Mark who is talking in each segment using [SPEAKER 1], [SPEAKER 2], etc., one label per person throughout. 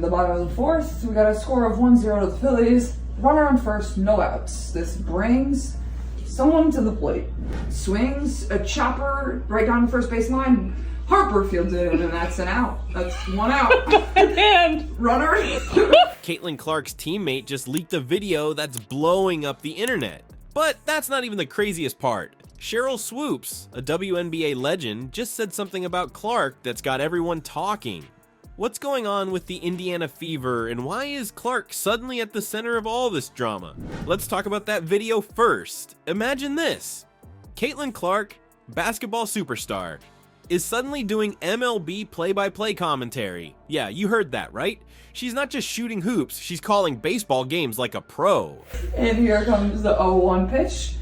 [SPEAKER 1] In the bottom of the fourth, we got a score of 1-0 to the Phillies. Runner on first, no outs. This brings someone to the plate. Swings a chopper right down the first baseline. Harper fields it in, and that's an out. That's one out. And runner.
[SPEAKER 2] Caitlin Clark's teammate just leaked a video that's blowing up the internet. But that's not even the craziest part. Sheryl Swoopes, a WNBA legend, just said something about Clark that's got everyone talking. What's going on with the Indiana Fever, and why is Clark suddenly at the center of all this drama? Let's talk about that video first. Imagine this. Caitlin Clark, basketball superstar, is suddenly doing MLB play-by-play commentary. Yeah, you heard that, right? She's not just shooting hoops, she's calling baseball games like a pro.
[SPEAKER 1] And here comes the 0-1 pitch.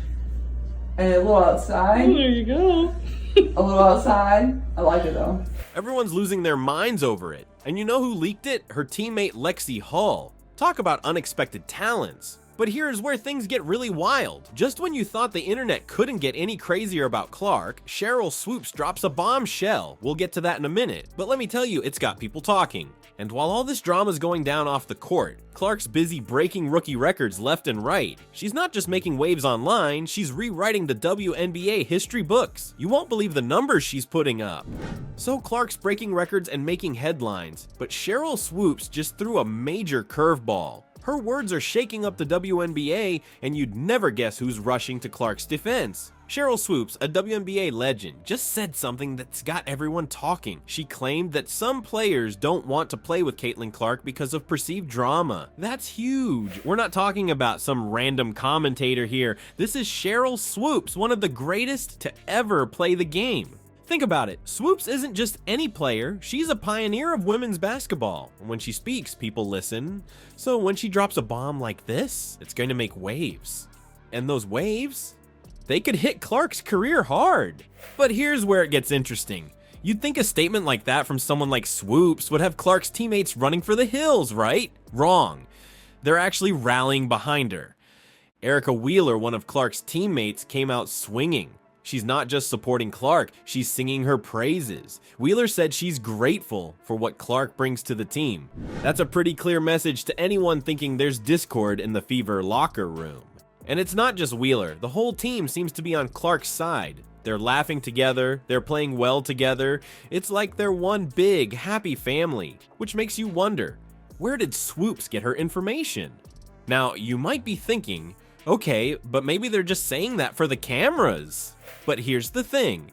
[SPEAKER 1] And a little outside.
[SPEAKER 3] Oh, there you go.
[SPEAKER 1] A little outside. I like it though.
[SPEAKER 2] Everyone's losing their minds over it. And you know who leaked it? Her teammate Lexie Hull. Talk about unexpected talents. But here's where things get really wild. Just when you thought the internet couldn't get any crazier about Clark, Sheryl Swoopes drops a bombshell. We'll get to that in a minute, but let me tell you, it's got people talking. And while all this drama's going down off the court, Clark's busy breaking rookie records left and right. She's not just making waves online, she's rewriting the WNBA history books. You won't believe the numbers she's putting up. So Clark's breaking records and making headlines, but Sheryl Swoopes just threw a major curveball. Her words are shaking up the WNBA, and you'd never guess who's rushing to Clark's defense. Sheryl Swoopes, a WNBA legend, just said something that's got everyone talking. She claimed that some players don't want to play with Caitlin Clark because of perceived drama. That's huge. We're not talking about some random commentator here. This is Sheryl Swoopes, one of the greatest to ever play the game. Think about it, Swoopes isn't just any player, she's a pioneer of women's basketball. When she speaks, people listen. So when she drops a bomb like this, it's going to make waves. And those waves, they could hit Clark's career hard. But here's where it gets interesting. You'd think a statement like that from someone like Swoopes would have Clark's teammates running for the hills, right? Wrong. They're actually rallying behind her. Erica Wheeler, one of Clark's teammates, came out swinging. She's not just supporting Clark, she's singing her praises. Wheeler said she's grateful for what Clark brings to the team. That's a pretty clear message to anyone thinking there's discord in the Fever locker room. And it's not just Wheeler, the whole team seems to be on Clark's side. They're laughing together, they're playing well together. It's like they're one big, happy family, which makes you wonder, where did Swoopes get her information? Now, you might be thinking, okay, but maybe they're just saying that for the cameras. But here's the thing,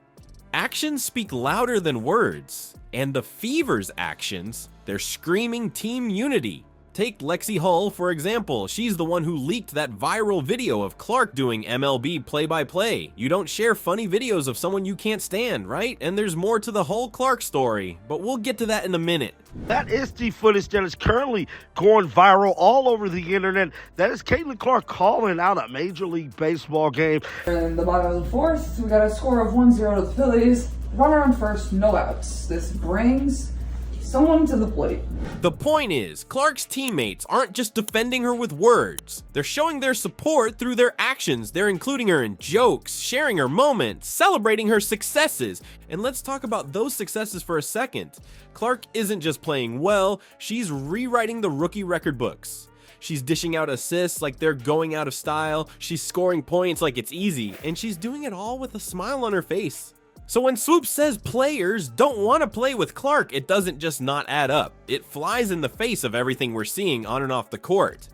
[SPEAKER 2] actions speak louder than words, and the Fever's actions, they're screaming team unity. Take Lexie Hull, for example. She's the one who leaked that viral video of Clark doing MLB play-by-play. You don't share funny videos of someone you can't stand, right? And there's more to the whole Clark story, but we'll get to that in a minute.
[SPEAKER 4] That is the footage that is currently going viral all over the internet. That is Caitlin Clark calling out a Major League Baseball game.
[SPEAKER 1] In the bottom of the fourth, we got a score of 1-0 to the Phillies. Runner on first, no outs. This brings someone to the plate.
[SPEAKER 2] The point is, Clark's teammates aren't just defending her with words. They're showing their support through their actions. They're including her in jokes, sharing her moments, celebrating her successes. And let's talk about those successes for a second. Clark isn't just playing well, she's rewriting the rookie record books. She's dishing out assists like they're going out of style. She's scoring points like it's easy. And she's doing it all with a smile on her face. So when Swoopes says players don't want to play with Clark, it doesn't just not add up. It flies in the face of everything we're seeing on and off the court.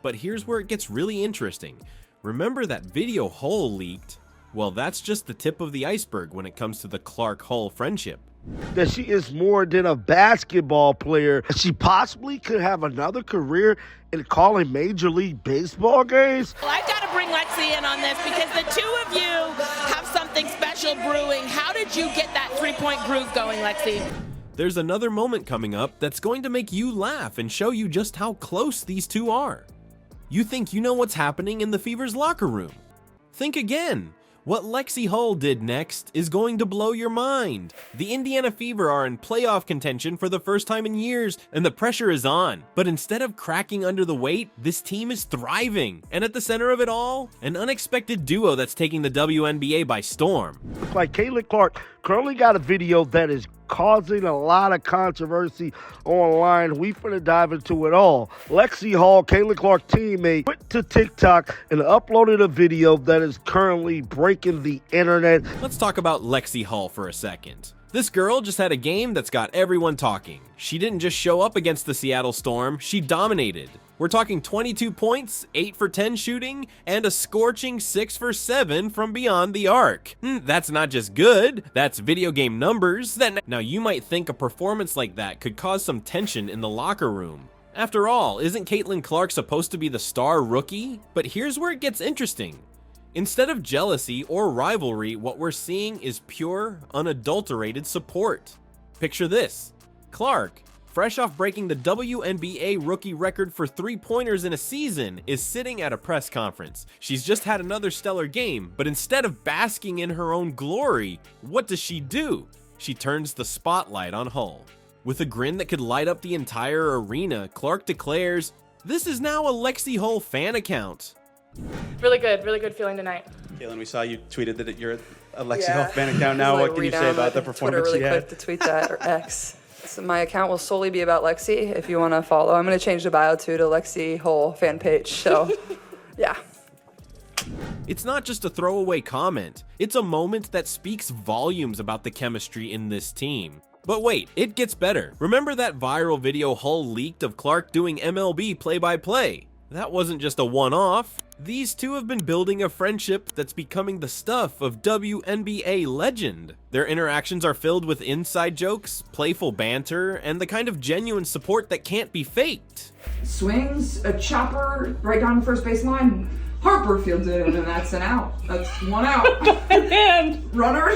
[SPEAKER 2] But here's where it gets really interesting. Remember that video Hull leaked? Well, that's just the tip of the iceberg when it comes to the Clark-Hull friendship.
[SPEAKER 4] That she is more than a basketball player. She possibly could have another career in calling Major League Baseball games.
[SPEAKER 3] Well, I've got to bring Lexie in on this because the two of you have something special brewing. How did you get that three-point groove going, Lexie?
[SPEAKER 2] There's another moment coming up that's going to make you laugh and show you just how close these two are. You think you know what's happening in the Fever's locker room? Think again. What Lexie Hull did next is going to blow your mind. The Indiana Fever are in playoff contention for the first time in years, and the pressure is on. But instead of cracking under the weight, this team is thriving. And at the center of it all, an unexpected duo that's taking the WNBA by storm.
[SPEAKER 4] Looks like Caitlin Clark currently got a video that is causing a lot of controversy online. We finna dive into it all. Lexie Hull, Caitlin Clark's teammate, went to TikTok and uploaded a video that is currently breaking the internet.
[SPEAKER 2] Let's talk about Lexie Hull for a second. This girl just had a game that's got everyone talking. She didn't just show up against the Seattle Storm, she dominated. We're talking 22 points, 8 for 10 shooting, and a scorching 6 for 7 from beyond the arc. That's not just good, that's video game numbers. Now you might think a performance like that could cause some tension in the locker room. After all, isn't Caitlin Clark supposed to be the star rookie? But here's where it gets interesting. Instead of jealousy or rivalry, what we're seeing is pure, unadulterated support. Picture this. Clark, fresh off breaking the WNBA rookie record for three-pointers in a season, is sitting at a press conference. She's just had another stellar game, but instead of basking in her own glory, what does she do? She turns the spotlight on Hull. With a grin that could light up the entire arena, Clark declares, "This is now a Lexie Hull fan account."
[SPEAKER 5] Really good feeling tonight.
[SPEAKER 6] Caitlin, we saw you tweeted that you're a Lexie Hull fan account now. What can you say about the performance
[SPEAKER 7] Twitter
[SPEAKER 6] you
[SPEAKER 7] really
[SPEAKER 6] had?
[SPEAKER 7] quick to tweet that, or X. So my account will solely be about Lexie if you want to follow. I'm going to change the bio to Lexie Hull fan page. So, yeah.
[SPEAKER 2] It's not just a throwaway comment. It's a moment that speaks volumes about the chemistry in this team. But wait, it gets better. Remember that viral video Hull leaked of Clark doing MLB play-by-play? That wasn't just a one-off. These two have been building a friendship that's becoming the stuff of WNBA legend. Their interactions are filled with inside jokes, playful banter, and the kind of genuine support that can't be faked.
[SPEAKER 1] Swings, a chopper right down the first baseline. Harper fields it, and that's an out. That's one out. And runner.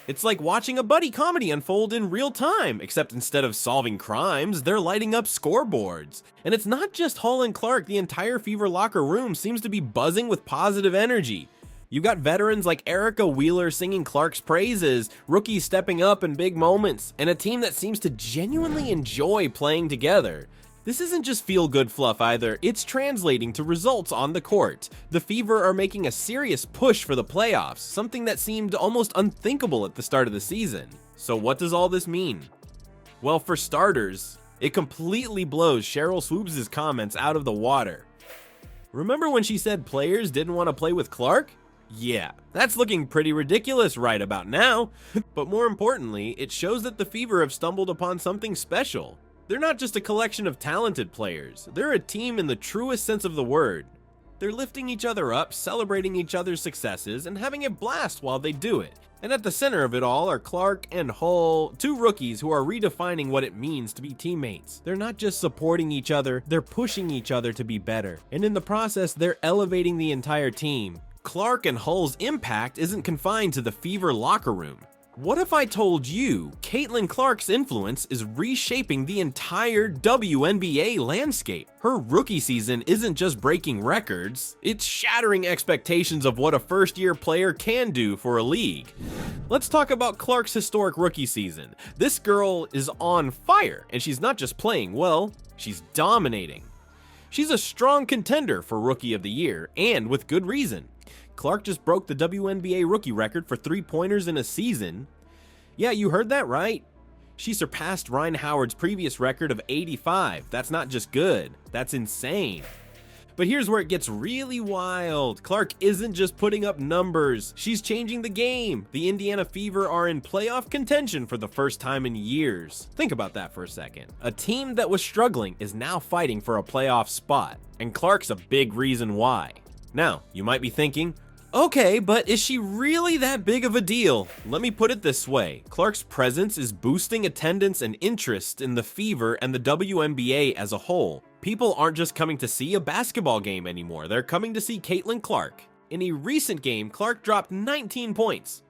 [SPEAKER 2] It's like watching a buddy comedy unfold in real time, except instead of solving crimes, they're lighting up scoreboards. And it's not just Hull and Clark, the entire Fever locker room seems to be buzzing with positive energy. You've got veterans like Erica Wheeler singing Clark's praises, rookies stepping up in big moments, and a team that seems to genuinely enjoy playing together. This isn't just feel-good fluff either, it's translating to results on the court. The Fever are making a serious push for the playoffs, something that seemed almost unthinkable at the start of the season. So what does all this mean? Well, for starters, it completely blows Sheryl Swoopes' comments out of the water. Remember when she said players didn't want to play with Clark? Yeah, that's looking pretty ridiculous right about now. But more importantly, it shows that the Fever have stumbled upon something special. They're not just a collection of talented players, they're a team in the truest sense of the word. They're lifting each other up, celebrating each other's successes, and having a blast while they do it. And at the center of it all are Clark and Hull, two rookies who are redefining what it means to be teammates. They're not just supporting each other, they're pushing each other to be better. And in the process, they're elevating the entire team. Clark and Hull's impact isn't confined to the Fever locker room. What if I told you Caitlin Clark's influence is reshaping the entire WNBA landscape? Her rookie season isn't just breaking records, it's shattering expectations of what a first-year player can do for a league. Let's talk about Clark's historic rookie season. This girl is on fire, and she's not just playing well, she's dominating. She's a strong contender for Rookie of the Year, and with good reason. Clark just broke the WNBA rookie record for three-pointers in a season. Yeah, you heard that right. She surpassed Ryan Howard's previous record of 85. That's not just good, that's insane. But here's where it gets really wild. Clark isn't just putting up numbers, she's changing the game. The Indiana Fever are in playoff contention for the first time in years. Think about that for a second. A team that was struggling is now fighting for a playoff spot, and Clark's a big reason why. Now, you might be thinking, okay, but is she really that big of a deal? Let me put it this way. Clark's presence is boosting attendance and interest in the Fever and the WNBA as a whole. People aren't just coming to see a basketball game anymore, they're coming to see Caitlin Clark. In a recent game, Clark dropped 19 points.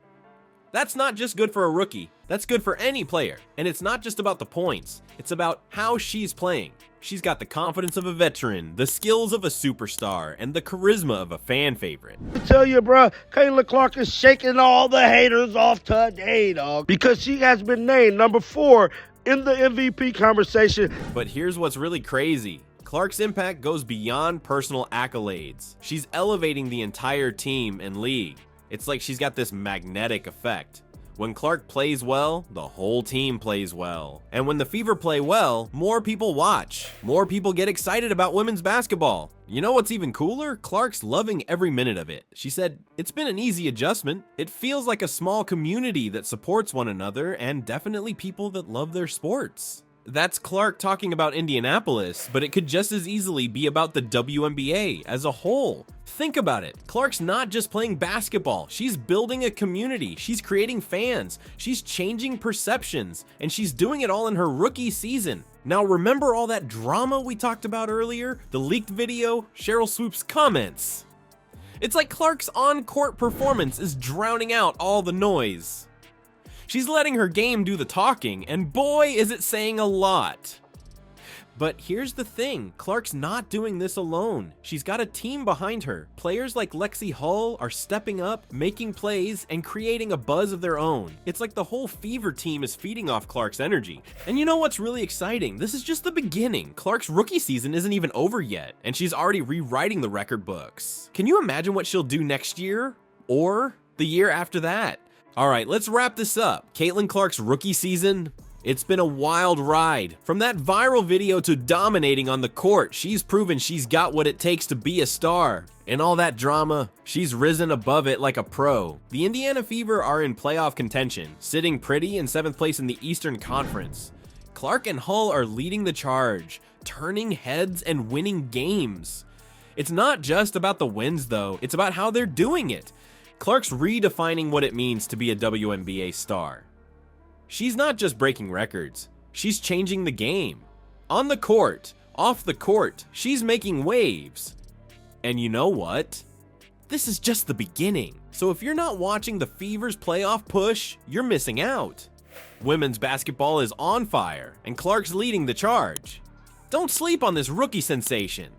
[SPEAKER 2] That's not just good for a rookie, that's good for any player. And it's not just about the points, it's about how she's playing. She's got the confidence of a veteran, the skills of a superstar, and the charisma of a fan favorite.
[SPEAKER 4] I tell you, bro, Caitlin Clark is shaking all the haters off today, dog, because she has been named number 4 in the MVP conversation.
[SPEAKER 2] But here's what's really crazy. Clark's impact goes beyond personal accolades. She's elevating the entire team and league. It's like she's got this magnetic effect. When Clark plays well, the whole team plays well. And when the Fever play well, more people watch. More people get excited about women's basketball. You know what's even cooler? Clark's loving every minute of it. She said, "It's been an easy adjustment. It feels like a small community that supports one another and definitely people that love their sports." That's Clark talking about Indianapolis, but it could just as easily be about the WNBA as a whole. Think about it. Clark's not just playing basketball. She's building a community. She's creating fans. She's changing perceptions. And she's doing it all in her rookie season. Now remember all that drama we talked about earlier? The leaked video? Sheryl Swoopes' comments? It's like Clark's on-court performance is drowning out all the noise. She's letting her game do the talking, and boy is it saying a lot. But here's the thing, Clark's not doing this alone. She's got a team behind her. Players like Lexie Hull are stepping up, making plays, and creating a buzz of their own. It's like the whole Fever team is feeding off Clark's energy. And you know what's really exciting? This is just the beginning. Clark's rookie season isn't even over yet, and she's already rewriting the record books. Can you imagine what she'll do next year? Or the year after that? Alright, let's wrap this up. Caitlin Clark's rookie season, it's been a wild ride. From that viral video to dominating on the court, she's proven she's got what it takes to be a star. In all that drama, she's risen above it like a pro. The Indiana Fever are in playoff contention, sitting pretty in 7th place in the Eastern Conference. Clark and Hull are leading the charge, turning heads and winning games. It's not just about the wins though, it's about how they're doing it. Clark's redefining what it means to be a WNBA star. She's not just breaking records, she's changing the game. On the court, off the court, she's making waves. And you know what? This is just the beginning. So if you're not watching the Fever's playoff push, you're missing out. Women's basketball is on fire, and Clark's leading the charge. Don't sleep on this rookie sensation.